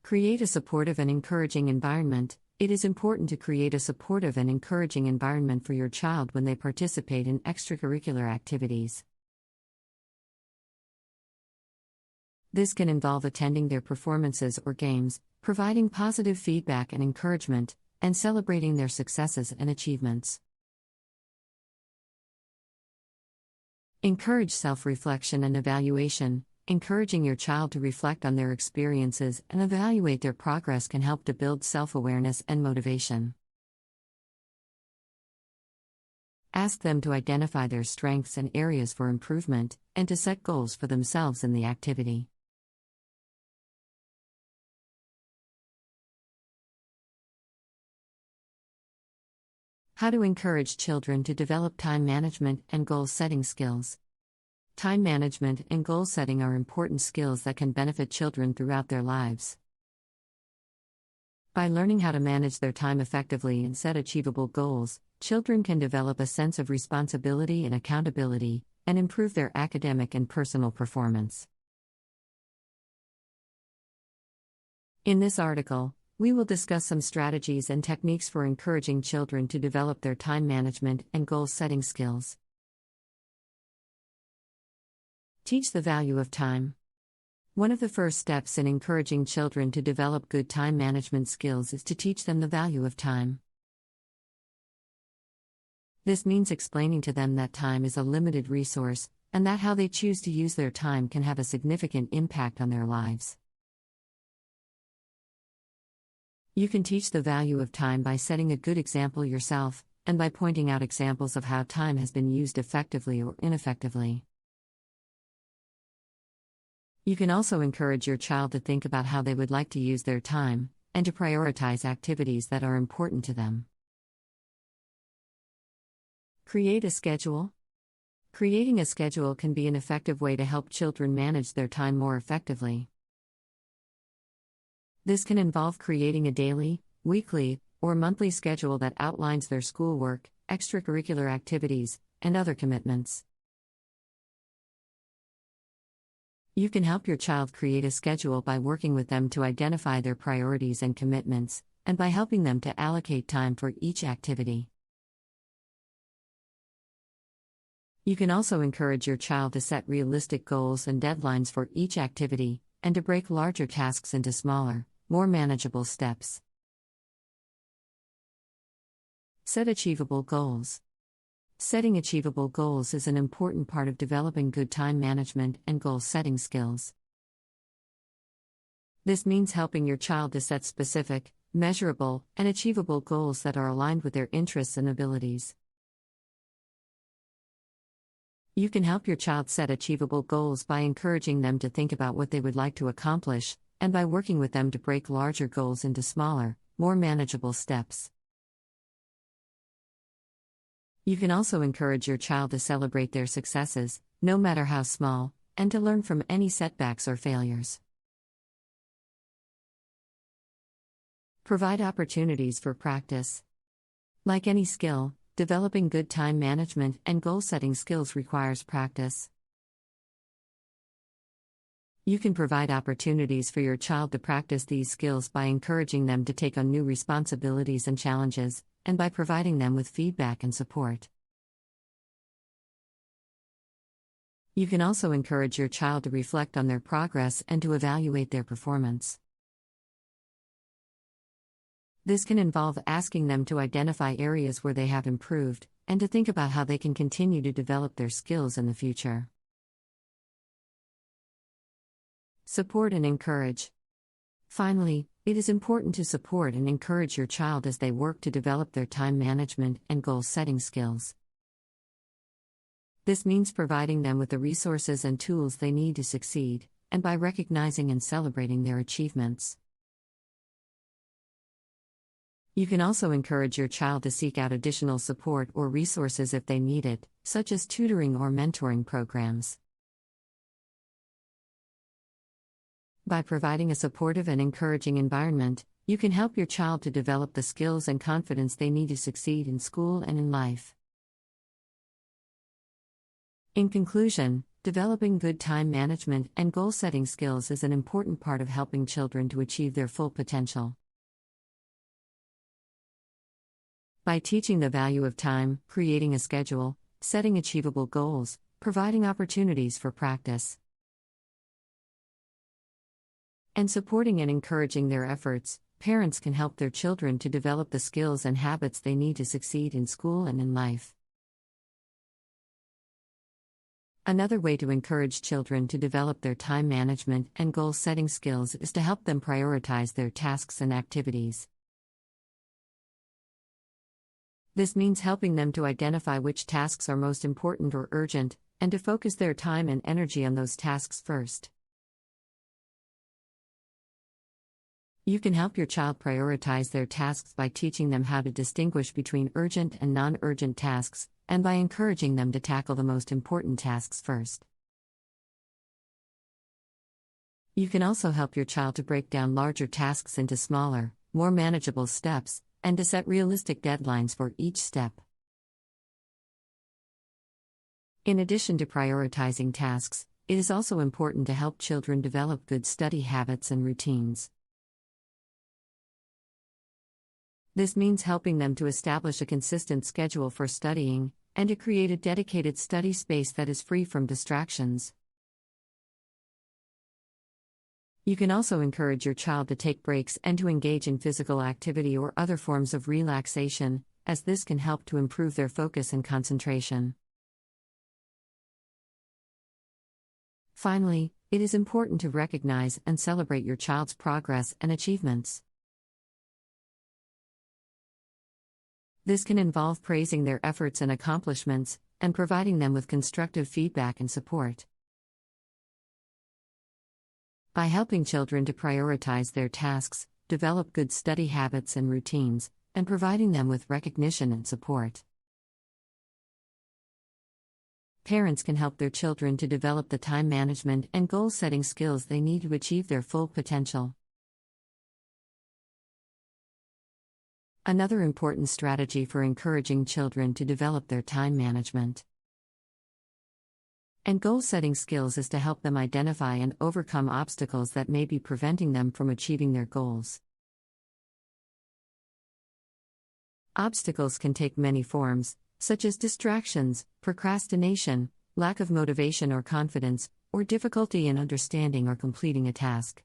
Create a supportive and encouraging environment. It is important to create a supportive and encouraging environment for your child when they participate in extracurricular activities. This can involve attending their performances or games, providing positive feedback and encouragement, and celebrating their successes and achievements. Encourage self-reflection and evaluation. Encouraging your child to reflect on their experiences and evaluate their progress can help to build self-awareness and motivation. Ask them to identify their strengths and areas for improvement, and to set goals for themselves in the activity. How to encourage children to develop time management and goal-setting skills. Time management and goal setting are important skills that can benefit children throughout their lives. By learning how to manage their time effectively and set achievable goals, children can develop a sense of responsibility and accountability, and improve their academic and personal performance. In this article, we will discuss some strategies and techniques for encouraging children to develop their time management and goal-setting skills. Teach the value of time. One of the first steps in encouraging children to develop good time management skills is to teach them the value of time. This means explaining to them that time is a limited resource, and that how they choose to use their time can have a significant impact on their lives. You can teach the value of time by setting a good example yourself, and by pointing out examples of how time has been used effectively or ineffectively. You can also encourage your child to think about how they would like to use their time, and to prioritize activities that are important to them. Create a schedule. Creating a schedule can be an effective way to help children manage their time more effectively. This can involve creating a daily, weekly, or monthly schedule that outlines their schoolwork, extracurricular activities, and other commitments. You can help your child create a schedule by working with them to identify their priorities and commitments, and by helping them to allocate time for each activity. You can also encourage your child to set realistic goals and deadlines for each activity, and to break larger tasks into smaller, more manageable steps. Set achievable goals. Setting achievable goals is an important part of developing good time management and goal-setting skills. This means helping your child to set specific, measurable, and achievable goals that are aligned with their interests and abilities. You can help your child set achievable goals by encouraging them to think about what they would like to accomplish, and by working with them to break larger goals into smaller, more manageable steps. You can also encourage your child to celebrate their successes, no matter how small, and to learn from any setbacks or failures. Provide opportunities for practice. Like any skill, developing good time management and goal-setting skills requires practice. You can provide opportunities for your child to practice these skills by encouraging them to take on new responsibilities and challenges, and by providing them with feedback and support. You can also encourage your child to reflect on their progress and to evaluate their performance. This can involve asking them to identify areas where they have improved, and to think about how they can continue to develop their skills in the future. Support and encourage. Finally, it is important to support and encourage your child as they work to develop their time management and goal-setting skills. This means providing them with the resources and tools they need to succeed, and by recognizing and celebrating their achievements. You can also encourage your child to seek out additional support or resources if they need it, such as tutoring or mentoring programs. By providing a supportive and encouraging environment, you can help your child to develop the skills and confidence they need to succeed in school and in life. In conclusion, developing good time management and goal-setting skills is an important part of helping children to achieve their full potential. By teaching the value of time, creating a schedule, setting achievable goals, providing opportunities for practice, and supporting and encouraging their efforts, parents can help their children to develop the skills and habits they need to succeed in school and in life. Another way to encourage children to develop their time management and goal-setting skills is to help them prioritize their tasks and activities. This means helping them to identify which tasks are most important or urgent, and to focus their time and energy on those tasks first. You can help your child prioritize their tasks by teaching them how to distinguish between urgent and non-urgent tasks, and by encouraging them to tackle the most important tasks first. You can also help your child to break down larger tasks into smaller, more manageable steps, and to set realistic deadlines for each step. In addition to prioritizing tasks, it is also important to help children develop good study habits and routines. This means helping them to establish a consistent schedule for studying, and to create a dedicated study space that is free from distractions. You can also encourage your child to take breaks and to engage in physical activity or other forms of relaxation, as this can help to improve their focus and concentration. Finally, it is important to recognize and celebrate your child's progress and achievements. This can involve praising their efforts and accomplishments, and providing them with constructive feedback and support. By helping children to prioritize their tasks, develop good study habits and routines, and providing them with recognition and support, parents can help their children to develop the time management and goal-setting skills they need to achieve their full potential. Another important strategy for encouraging children to develop their time management and goal-setting skills is to help them identify and overcome obstacles that may be preventing them from achieving their goals. Obstacles can take many forms, such as distractions, procrastination, lack of motivation or confidence, or difficulty in understanding or completing a task.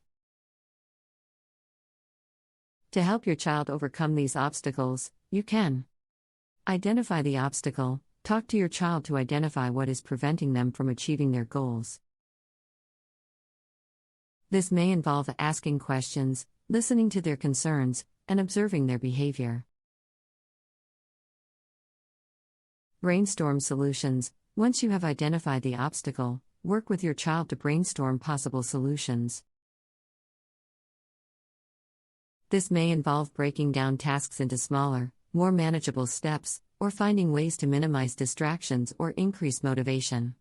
To help your child overcome these obstacles, you can identify the obstacle. Talk to your child to identify what is preventing them from achieving their goals. This may involve asking questions, listening to their concerns, and observing their behavior. Brainstorm solutions. Once you have identified the obstacle, work with your child to brainstorm possible solutions. This may involve breaking down tasks into smaller, more manageable steps, or finding ways to minimize distractions or increase motivation.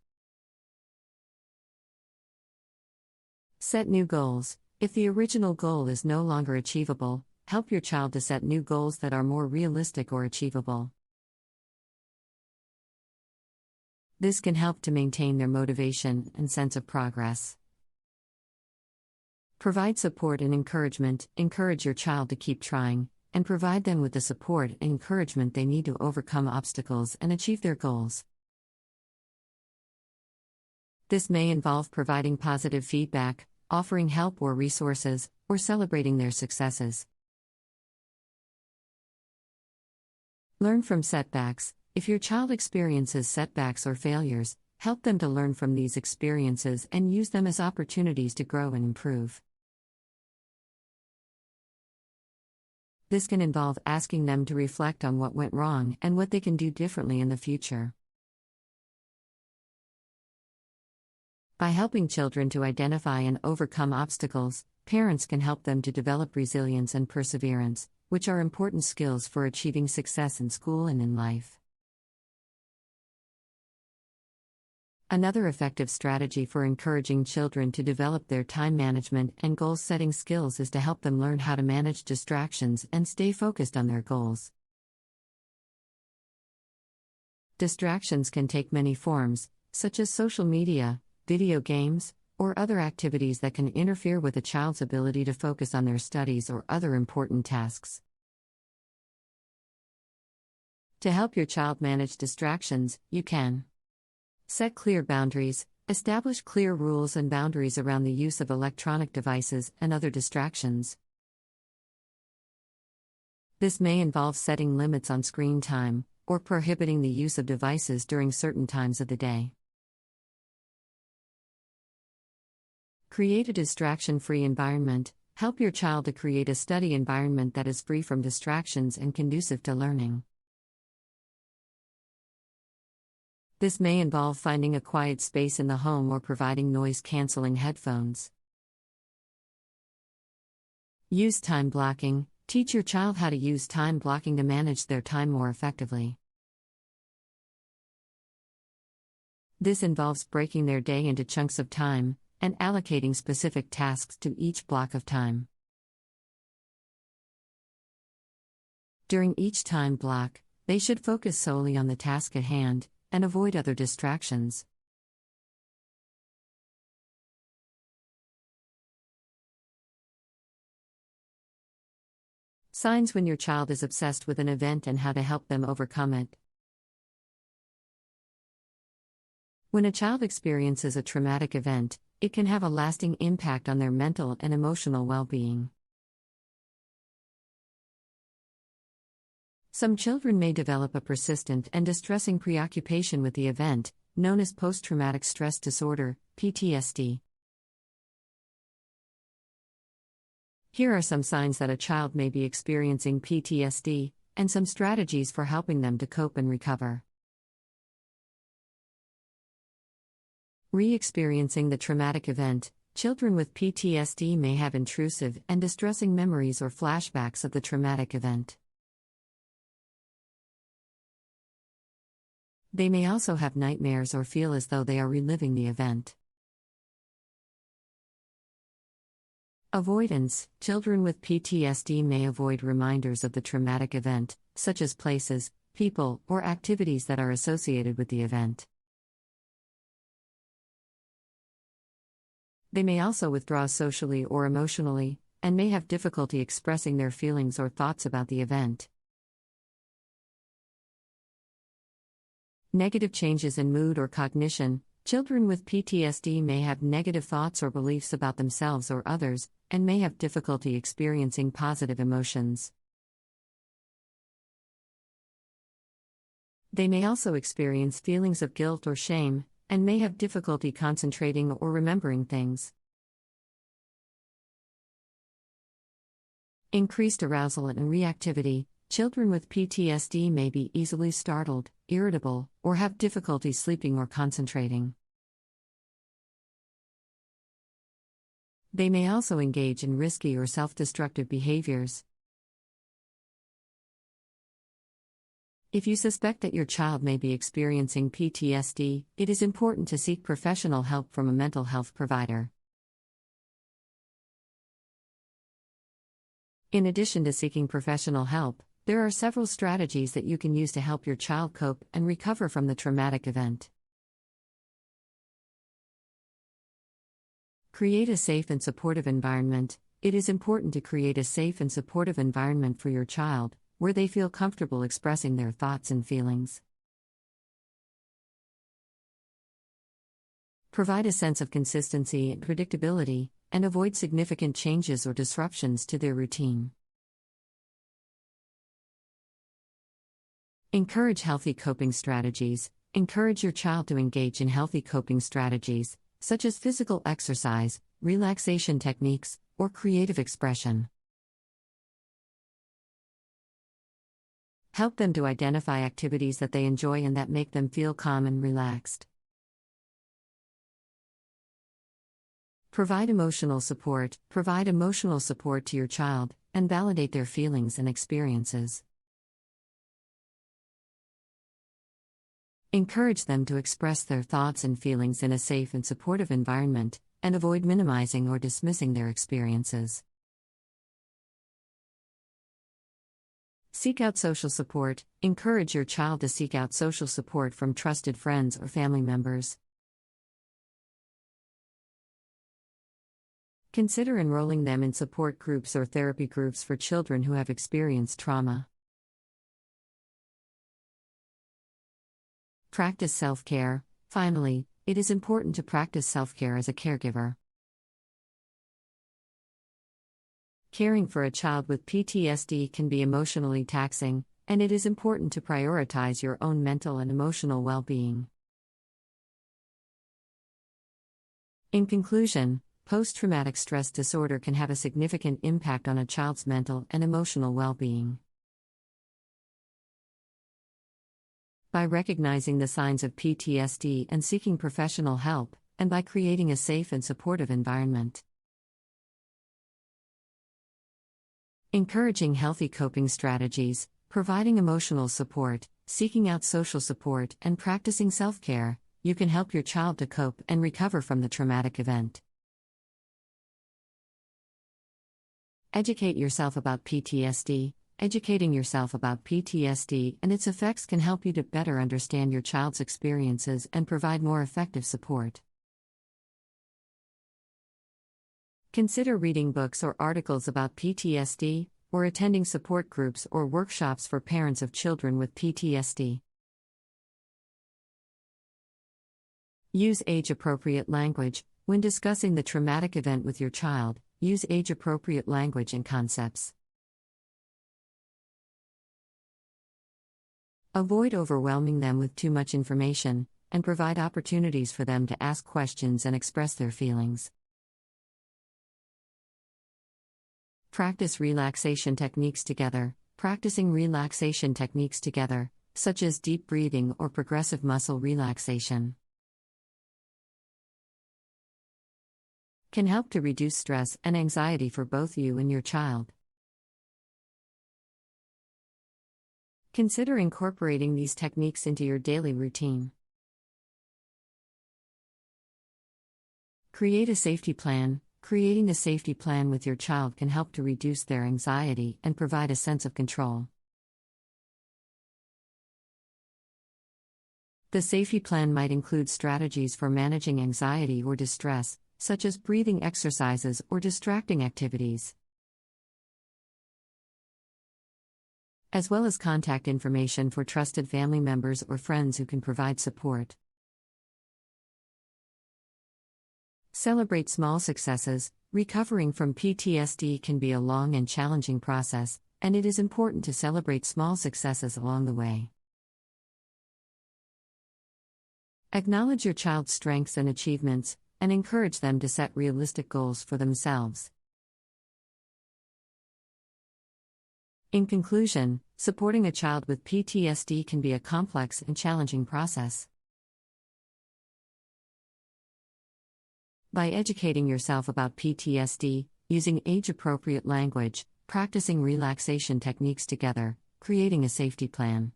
Set new goals. If the original goal is no longer achievable, help your child to set new goals that are more realistic or achievable. This can help to maintain their motivation and sense of progress. Provide support and encouragement. Encourage your child to keep trying, and provide them with the support and encouragement they need to overcome obstacles and achieve their goals. This may involve providing positive feedback, offering help or resources, or celebrating their successes. Learn from setbacks. If your child experiences setbacks or failures, help them to learn from these experiences and use them as opportunities to grow and improve. This can involve asking them to reflect on what went wrong and what they can do differently in the future. By helping children to identify and overcome obstacles, parents can help them to develop resilience and perseverance, which are important skills for achieving success in school and in life. Another effective strategy for encouraging children to develop their time management and goal-setting skills is to help them learn how to manage distractions and stay focused on their goals. Distractions can take many forms, such as social media, video games, or other activities that can interfere with a child's ability to focus on their studies or other important tasks. To help your child manage distractions, you can set clear boundaries. Establish clear rules and boundaries around the use of electronic devices and other distractions. This may involve setting limits on screen time, or prohibiting the use of devices during certain times of the day. Create a distraction-free environment. Help your child to create a study environment that is free from distractions and conducive to learning. This may involve finding a quiet space in the home or providing noise-canceling headphones. Use time blocking. Teach your child how to use time blocking to manage their time more effectively. This involves breaking their day into chunks of time and allocating specific tasks to each block of time. During each time block, they should focus solely on the task at hand and avoid other distractions. Signs when your child is obsessed with an event and how to help them overcome it. When a child experiences a traumatic event, it can have a lasting impact on their mental and emotional well-being. Some children may develop a persistent and distressing preoccupation with the event, known as post-traumatic stress disorder, PTSD. Here are some signs that a child may be experiencing PTSD, and some strategies for helping them to cope and recover. Re-experiencing the traumatic event. Children with PTSD may have intrusive and distressing memories or flashbacks of the traumatic event. They may also have nightmares or feel as though they are reliving the event. Avoidance. Children with PTSD may avoid reminders of the traumatic event, such as places, people, or activities that are associated with the event. They may also withdraw socially or emotionally, and may have difficulty expressing their feelings or thoughts about the event. Negative changes in mood or cognition. Children with PTSD may have negative thoughts or beliefs about themselves or others, and may have difficulty experiencing positive emotions. They may also experience feelings of guilt or shame, and may have difficulty concentrating or remembering things. Increased arousal and reactivity. Children with PTSD may be easily startled, irritable, or have difficulty sleeping or concentrating. They may also engage in risky or self-destructive behaviors. If you suspect that your child may be experiencing PTSD, it is important to seek professional help from a mental health provider. In addition to seeking professional help, there are several strategies that you can use to help your child cope and recover from the traumatic event. Create a safe and supportive environment. It is important to create a safe and supportive environment for your child, where they feel comfortable expressing their thoughts and feelings. Provide a sense of consistency and predictability, and avoid significant changes or disruptions to their routine. Encourage healthy coping strategies. Encourage your child to engage in healthy coping strategies, such as physical exercise, relaxation techniques, or creative expression. Help them to identify activities that they enjoy and that make them feel calm and relaxed. Provide emotional support. Provide emotional support to your child, and validate their feelings and experiences. Encourage them to express their thoughts and feelings in a safe and supportive environment, and avoid minimizing or dismissing their experiences. Seek out social support. Encourage your child to seek out social support from trusted friends or family members. Consider enrolling them in support groups or therapy groups for children who have experienced trauma. Practice self-care. Finally, it is important to practice self-care as a caregiver. Caring for a child with PTSD can be emotionally taxing, and it is important to prioritize your own mental and emotional well-being. In conclusion, post-traumatic stress disorder can have a significant impact on a child's mental and emotional well-being. By recognizing the signs of PTSD and seeking professional help, and by creating a safe and supportive environment. Encouraging healthy coping strategies, providing emotional support, seeking out social support, and practicing self-care, you can help your child to cope and recover from the traumatic event. Educate yourself about PTSD, Educating yourself about PTSD and its effects can help you to better understand your child's experiences and provide more effective support. Consider reading books or articles about PTSD, or attending support groups or workshops for parents of children with PTSD. Use age-appropriate language. When discussing the traumatic event with your child, use age-appropriate language and concepts. Avoid overwhelming them with too much information, and provide opportunities for them to ask questions and express their feelings. Practice relaxation techniques together. Practicing relaxation techniques together, such as deep breathing or progressive muscle relaxation, can help to reduce stress and anxiety for both you and your child. Consider incorporating these techniques into your daily routine. Create a safety plan. Creating a safety plan with your child can help to reduce their anxiety and provide a sense of control. The safety plan might include strategies for managing anxiety or distress, such as breathing exercises or distracting activities, as well as contact information for trusted family members or friends who can provide support. Celebrate small successes. Recovering from PTSD can be a long and challenging process, and it is important to celebrate small successes along the way. Acknowledge your child's strengths and achievements, and encourage them to set realistic goals for themselves. In conclusion, supporting a child with PTSD can be a complex and challenging process. By educating yourself about PTSD, using age-appropriate language, practicing relaxation techniques together, creating a safety plan,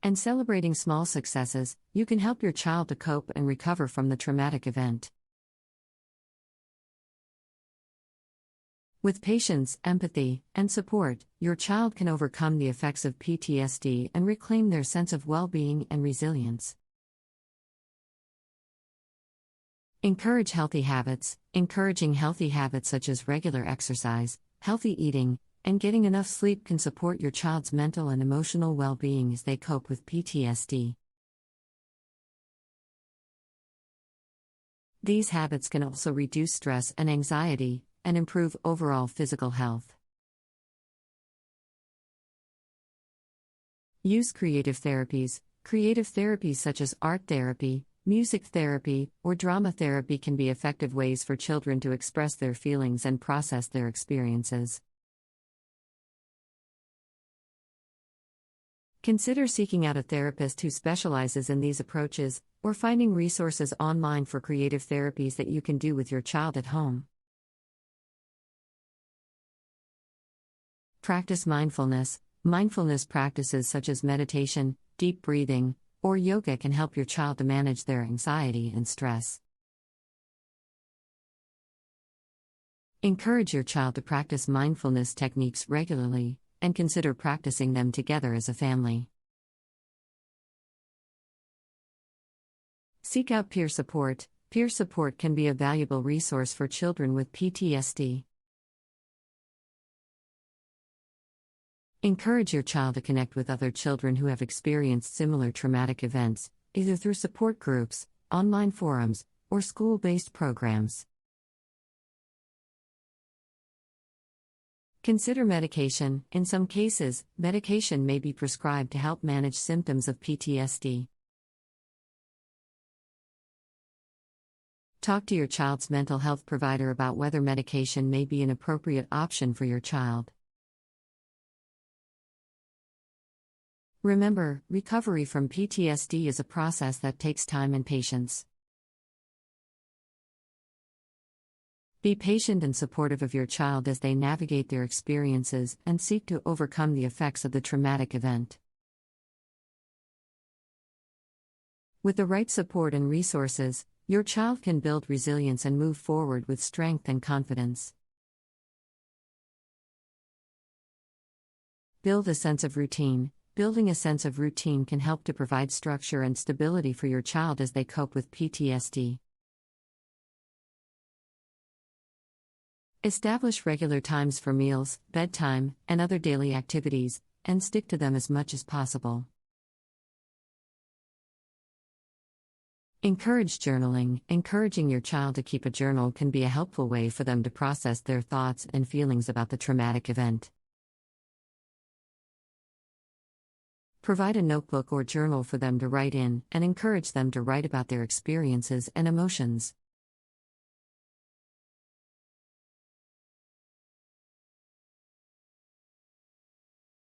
and celebrating small successes, you can help your child to cope and recover from the traumatic event. With patience, empathy, and support, your child can overcome the effects of PTSD and reclaim their sense of well-being and resilience. Encourage healthy habits. Encouraging healthy habits such as regular exercise, healthy eating, and getting enough sleep can support your child's mental and emotional well-being as they cope with PTSD. These habits can also reduce stress and anxiety, and improve overall physical health. Use creative therapies. Creative therapies such as art therapy, music therapy, or drama therapy can be effective ways for children to express their feelings and process their experiences. Consider seeking out a therapist who specializes in these approaches, or finding resources online for creative therapies that you can do with your child at home. Practice mindfulness. Mindfulness practices such as meditation, deep breathing, or yoga can help your child to manage their anxiety and stress. Encourage your child to practice mindfulness techniques regularly, and consider practicing them together as a family. Seek out peer support. Peer support can be a valuable resource for children with PTSD. Encourage your child to connect with other children who have experienced similar traumatic events, either through support groups, online forums, or school-based programs. Consider medication. In some cases, medication may be prescribed to help manage symptoms of PTSD. Talk to your child's mental health provider about whether medication may be an appropriate option for your child. Remember, recovery from PTSD is a process that takes time and patience. Be patient and supportive of your child as they navigate their experiences and seek to overcome the effects of the traumatic event. With the right support and resources, your child can build resilience and move forward with strength and confidence. Build a sense of routine. Building a sense of routine can help to provide structure and stability for your child as they cope with PTSD. Establish regular times for meals, bedtime, and other daily activities, and stick to them as much as possible. Encourage journaling. Encouraging your child to keep a journal can be a helpful way for them to process their thoughts and feelings about the traumatic event. Provide a notebook or journal for them to write in, and encourage them to write about their experiences and emotions.